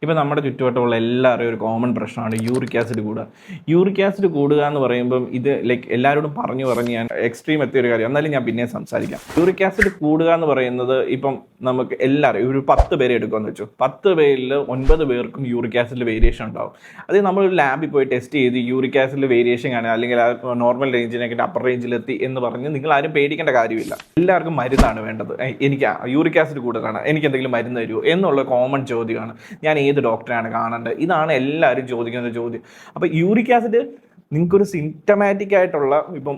ഇപ്പം നമ്മുടെ ചുറ്റുവട്ടമുള്ള എല്ലാവരുടെയും ഒരു കോമൺ പ്രശ്നമാണ് യൂറിക് ആസിഡ് കൂടുക. യൂറിക് ആസിഡ് കൂടുക എന്ന് പറയുമ്പം ഇത് എല്ലാവരോടും പറഞ്ഞ് ഞാൻ എക്സ്ട്രീം എത്തിയ ഒരു കാര്യം. എന്നാലും ഞാൻ പിന്നെ സംസാരിക്കാം. യൂറിക് ആസിഡ് കൂടുക എന്ന് പറയുന്നത് ഇപ്പം നമുക്ക് എല്ലാവരും ഒരു 10 പേരെ എടുക്കുമെന്ന് വെച്ചു. 10 പേരിൽ 9 പേർക്കും യൂറിക് ആസിഡിൽ വേരിയേഷൻ ഉണ്ടാവും. അത് നമ്മൾ ഒരു ലാബിൽ പോയി ടെസ്റ്റ് ചെയ്ത് യൂറിക് ആസിഡിൽ വേരിയേഷൻ ആണ് അല്ലെങ്കിൽ നോർമൽ റേഞ്ചിനെക്കാട്ട് അപ്പർ റേഞ്ചിലെത്തി എന്ന് പറഞ്ഞ് നിങ്ങൾ ആരും പേടിക്കേണ്ട കാര്യമില്ല. എല്ലാവർക്കും മരുന്നാണ് വേണ്ടത്. എനിക്ക് യൂറിക് ആസിഡ് കൂടുതലാണ്, എനിക്ക് എന്തെങ്കിലും മരുന്ന് തരുമോ എന്നുള്ള കോമൺ ചോദ്യമാണ്. ഞാൻ ഏത് ഡോക്ടറാണ് കാണേണ്ടത്? ഇതാണ് എല്ലാവരും ചോദിക്കുന്ന ചോദ്യം. അപ്പോൾ യൂറിക് ആസിഡ് നിങ്ങൾക്കൊരു സിംറ്റമാറ്റിക് ആയിട്ടുള്ള ഇപ്പം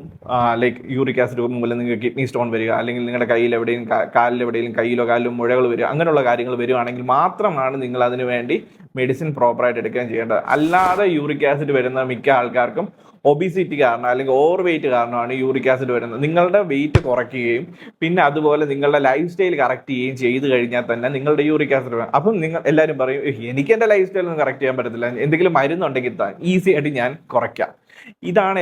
യൂറിക് ആസിഡ് മൂലം നിങ്ങൾക്ക് കിഡ്നി സ്റ്റോൺ വരിക, അല്ലെങ്കിൽ നിങ്ങളുടെ കയ്യിൽ എവിടെയും കാലിലെവിടെയും കയ്യിലോ കാലിലോ മുഴകൾ വരിക, അങ്ങനെയുള്ള കാര്യങ്ങൾ വരുവാണെങ്കിൽ മാത്രമാണ് നിങ്ങൾ അതിന് വേണ്ടി മെഡിസിൻ പ്രോപ്പറായിട്ട് എടുക്കുകയും ചെയ്യേണ്ടത്. അല്ലാതെ യൂറിക് ആസിഡ് വരുന്ന മിക്ക ആൾക്കാർക്കും ഒബിസിറ്റി കാരണം അല്ലെങ്കിൽ ഓവർ വെയിറ്റ് കാരണമാണ് യൂറിക് ആസിഡ് വരുന്നത്. നിങ്ങളുടെ വെയിറ്റ് കുറയ്ക്കുകയും പിന്നെ അതുപോലെ നിങ്ങളുടെ ലൈഫ് സ്റ്റൈൽ കറക്റ്റ് ചെയ്യുകയും ചെയ്ത് കഴിഞ്ഞാൽ തന്നെ നിങ്ങളുടെ യൂറിക് ആസിഡ് വരും. അപ്പം നിങ്ങൾ എല്ലാവരും പറയും, എനിക്ക് എൻ്റെ ലൈഫ് സ്റ്റൈൽ ഒന്നും കറക്റ്റ് ചെയ്യാൻ പറ്റത്തില്ല, എന്തെങ്കിലും മരുന്നുണ്ടെങ്കിൽ താൻ ഈസി ആയിട്ട് ഞാൻ കുറയ്ക്കാം. ഇതാണ്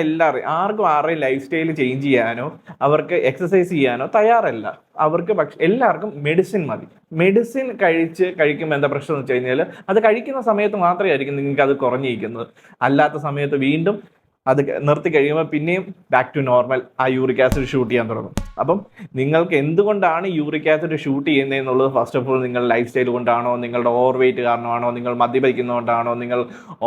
ആർക്കും ആരുടെയും ലൈഫ് സ്റ്റൈൽ ചേഞ്ച് ചെയ്യാനോ അവർക്ക് എക്സസൈസ് ചെയ്യാനോ തയ്യാറല്ല. അവർക്ക് എല്ലാവർക്കും മെഡിസിൻ മതി. മെഡിസിൻ കഴിക്കുമ്പോൾ എന്താ പ്രശ്നം എന്ന് വെച്ച് കഴിഞ്ഞാൽ അത് കഴിക്കുന്ന സമയത്ത് മാത്രമേ ആയിരിക്കും നിങ്ങൾക്ക് അത് കുറഞ്ഞിരിക്കുന്നത്. അല്ലാത്ത സമയത്ത് വീണ്ടും അത് നിർത്തി കഴിയുമ്പോൾ പിന്നെയും ബാക്ക് ടു നോർമൽ ആ യൂറിക് ആസിഡ് ഷൂട്ട് ചെയ്യാൻ തുടങ്ങും. അപ്പം നിങ്ങൾക്ക് എന്തുകൊണ്ടാണ് യൂറിക് ആസിഡ് ഷൂട്ട് ചെയ്യുന്നതെന്നുള്ളത് ഫസ്റ്റ് ഓഫ് ഓൾ നിങ്ങളുടെ ലൈഫ് സ്റ്റൈൽ കൊണ്ടാണോ, നിങ്ങളുടെ ഓവർ വെയിറ്റ് കാരണമാണോ, നിങ്ങൾ മദ്യപിക്കുന്നതുകൊണ്ടാണോ, നിങ്ങൾ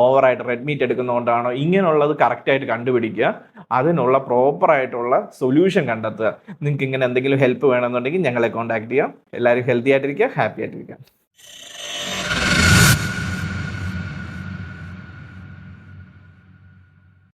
ഓവറായിട്ട് റെഡ് മീറ്റ് എടുക്കുന്നതുകൊണ്ടാണോ, ഇങ്ങനെയുള്ളത് കറക്റ്റായിട്ട് കണ്ടുപിടിക്കുക. അതിനുള്ള പ്രോപ്പറായിട്ടുള്ള സൊല്യൂഷൻ കണ്ടെത്തുക. നിങ്ങൾക്ക് ഇങ്ങനെ എന്തെങ്കിലും ഹെൽപ്പ് വേണമെന്നുണ്ടെങ്കിൽ ഞങ്ങളെ കോൺടാക്ട് ചെയ്യാം. എല്ലാവരും ഹെൽത്തി ആയിട്ടിരിക്കുക, ഹാപ്പി ആയിട്ടിരിക്കുക.